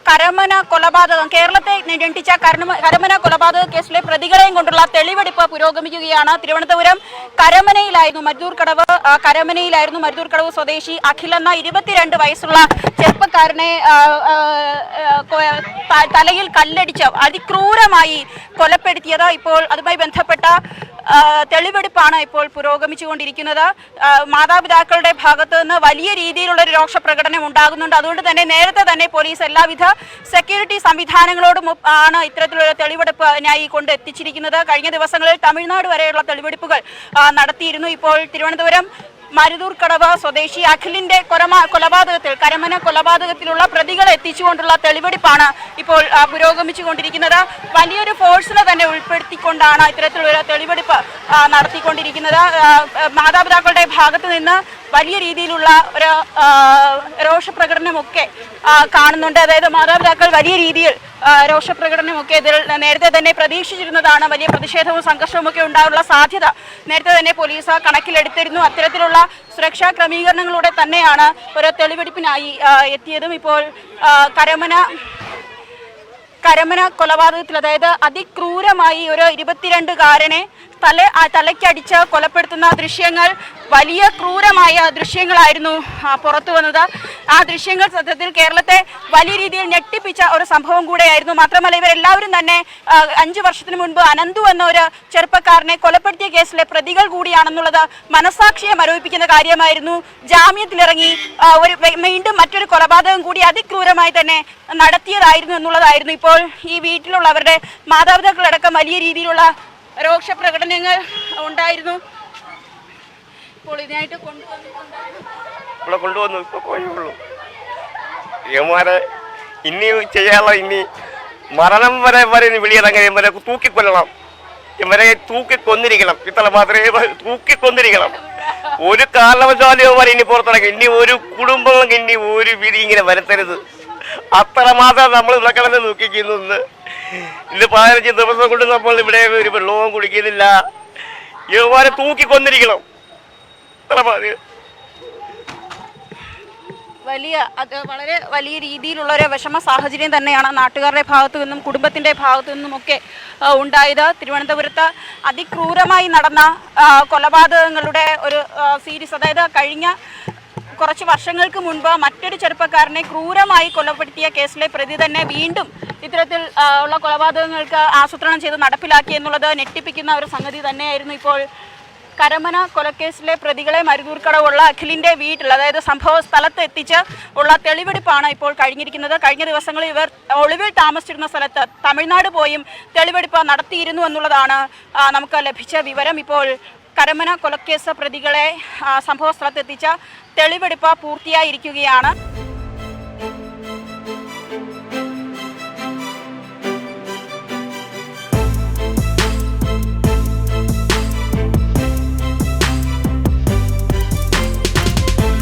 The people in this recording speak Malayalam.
കരമന കൊലപാതകം കേരളത്തെ ഞെട്ടിച്ച കരമന കൊലപാതക കേസിലെ പ്രതികളെയും കൊണ്ടുള്ള തെളിവെടുപ്പ് പുരോഗമിക്കുകയാണ്. തിരുവനന്തപുരം കരമനയിലായിരുന്നു മരുതൂർക്കടവ് സ്വദേശി അഖിൽ എന്ന 22 വയസ്സുള്ള ചെറുപ്പക്കാരനെ തലയിൽ കല്ലടിച്ച് അതിക്രൂരമായി കൊലപ്പെടുത്തിയത്. ഇപ്പോൾ അതുമായി ബന്ധപ്പെട്ട തെളിവെടുപ്പാണ് ഇപ്പോൾ പുരോഗമിച്ചുകൊണ്ടിരിക്കുന്നത്. മാതാപിതാക്കളുടെ ഭാഗത്ത് നിന്ന് വലിയ രീതിയിലുള്ള ഒരു രോഷപ്രകടനം ഉണ്ടാകുന്നുണ്ട്. അതുകൊണ്ട് തന്നെ നേരത്തെ തന്നെ പോലീസ് എല്ലാവിധ സെക്യൂരിറ്റി സംവിധാനങ്ങളോടും ആണ് ഇത്തരത്തിലുള്ള തെളിവെടുപ്പിനായി കൊണ്ട് എത്തിച്ചിരിക്കുന്നത്. കഴിഞ്ഞ ദിവസങ്ങളിൽ തമിഴ്നാട് വരെയുള്ള തെളിവെടുപ്പുകൾ നടത്തിയിരുന്നു. ഇപ്പോൾ തിരുവനന്തപുരം മരുതൂർക്കടവ് സ്വദേശി അഖിലിന്റെ കരമന കൊലപാതകത്തിലുള്ള പ്രതികളെ എത്തിച്ചുകൊണ്ടുള്ള തെളിവെടുപ്പാണ് ഇപ്പോൾ പുരോഗമിച്ചുകൊണ്ടിരിക്കുന്നത്. വലിയൊരു ഫോഴ്സിനെ തന്നെ ഉൾപ്പെടുത്തിക്കൊണ്ടാണ് ഇത്തരത്തിലുള്ള തെളിവെടുപ്പ് നടത്തിക്കൊണ്ടിരിക്കുന്നത്. മാതാപിതാക്കളുടെ ഭാഗത്ത് നിന്ന് വലിയ രീതിയിലുള്ള ഒരു രോഷപ്രകടനമൊക്കെ കാണുന്നുണ്ട്. അതായത് മാതാപിതാക്കൾ വലിയ രീതിയിൽ രോഷപ്രകടനമൊക്കെ ഇതിൽ നേരത്തെ തന്നെ പ്രതീക്ഷിച്ചിരുന്നതാണ്. വലിയ പ്രതിഷേധവും സംഘർഷവും ഒക്കെ ഉണ്ടാകാനുള്ള സാധ്യത നേരത്തെ തന്നെ പോലീസ് കണക്കിലെടുത്തിരുന്നു. അത്തരത്തിലുള്ള സുരക്ഷാ ക്രമീകരണങ്ങളോടെ തന്നെയാണ് ഒരു തെളിവെടുപ്പിനായി എത്തിയതും. ഇപ്പോൾ കരമന കൊലപാതകത്തിൽ അതായത് അതിക്രൂരമായി ഒരു 22കാരനെ തലയ്ക്കടിച്ച് കൊലപ്പെടുത്തുന്ന ദൃശ്യങ്ങൾ വലിയ ക്രൂരമായ ദൃശ്യങ്ങളായിരുന്നു പുറത്തു വന്നത്. ആ ദൃശ്യങ്ങൾ സത്യത്തിൽ കേരളത്തെ വലിയ രീതിയിൽ ഞെട്ടിപ്പിച്ച ഒരു സംഭവം കൂടെയായിരുന്നു. മാത്രമല്ല ഇവരെല്ലാവരും തന്നെ 5 വർഷത്തിന് മുൻപ് അനന്തു എന്ന ഒരു ചെറുപ്പക്കാരനെ കൊലപ്പെടുത്തിയ കേസിലെ പ്രതികൾ കൂടിയാണെന്നുള്ളത് മനസാക്ഷിയെ മരവിപ്പിക്കുന്ന കാര്യമായിരുന്നു. ജാമ്യത്തിലിറങ്ങി വീണ്ടും മറ്റൊരു കൊലപാതകം കൂടി അതിക്രൂരമായി തന്നെ നടത്തിയതായിരുന്നു എന്നുള്ളതായിരുന്നു. ഇപ്പോൾ ഈ വീട്ടിലുള്ളവരുടെ മാതാപിതാക്കളടക്കം വലിയ രീതിയിലുള്ള രോഷപ്രകടനങ്ങൾ ഉണ്ടായിരുന്നു. ഇപ്പോൾ ഇതിനായിട്ട് കൊണ്ടുവന്നു ഇപ്പോൾ കോഴിയുള്ളൂ. ഇവന്മാരെ ഇനി ചെയ്യാനുള്ള ഇനി മരണം വരെ വിളിയിറങ്ങി ഇവരെ തൂക്കിക്കൊല്ലണം, ഇവരെ തൂക്കിക്കൊന്നിരിക്കണം. ഇത്ര മാത്രമേ തൂക്കിക്കൊന്നിരിക്കണം. ഒരു കാരണവശാലും ഇവന്മാരെ ഇനി പുറത്തിറങ്ങി ഇനി ഒരു കുടുംബം ഇനി ഒരു വിധി ഇങ്ങനെ വരുത്തരുത്. അത്രമാത്രം നമ്മൾ ഇവിടെക്കിടന്ന് നോക്കിക്കുന്നു. ഇന്ന് 15 ദിവസം കൊണ്ട് നമ്മൾ ഇവിടെ ഒരു വെള്ളവും കുടിക്കുന്നില്ല. ഇവന്മാരെ തൂക്കിക്കൊന്നിരിക്കണം. വളരെ വലിയ രീതിയിലുള്ള ഒരു വിഷമ സാഹചര്യം തന്നെയാണ് നാട്ടുകാരുടെ ഭാഗത്തു നിന്നും കുടുംബത്തിന്റെ ഭാഗത്തു നിന്നുമൊക്കെ ഉണ്ടായത്. തിരുവനന്തപുരത്ത് അതിക്രൂരമായി നടന്ന കൊലപാതകങ്ങളുടെ ഒരു സീരീസ്, അതായത് കഴിഞ്ഞ കുറച്ച് വർഷങ്ങൾക്ക് മുൻപ് മറ്റൊരു ചെറുപ്പക്കാരനെ ക്രൂരമായി കൊലപ്പെടുത്തിയ കേസിലെ പ്രതി തന്നെ വീണ്ടും ഇത്തരത്തിൽ ഉള്ള കൊലപാതകങ്ങൾക്ക് ആസൂത്രണം ചെയ്ത് നടപ്പിലാക്കി എന്നുള്ളത് ഞെട്ടിപ്പിക്കുന്ന ഒരു സംഗതി തന്നെയായിരുന്നു. ഇപ്പോൾ കരമന കൊലക്കേസിലെ പ്രതികളെ മരുതൂർക്കടവുള്ള അഖിലിന്റെ വീട്ടിൽ, അതായത് സംഭവ സ്ഥലത്ത് എത്തിച്ച് ഉള്ള തെളിവെടുപ്പാണ് ഇപ്പോൾ കഴിഞ്ഞിരിക്കുന്നത്. കഴിഞ്ഞ ദിവസങ്ങളിൽ ഇവർ ഒളിവിൽ താമസിച്ചിരുന്ന സ്ഥലത്ത് തമിഴ്നാട് പോയും തെളിവെടുപ്പ് നടത്തിയിരുന്നു എന്നുള്ളതാണ് നമുക്ക് ലഭിച്ച വിവരം. ഇപ്പോൾ കരമന കൊലക്കേസ് പ്രതികളെ സംഭവ സ്ഥലത്തെത്തിച്ച തെളിവെടുപ്പ് പൂർത്തിയായിരിക്കുകയാണ്.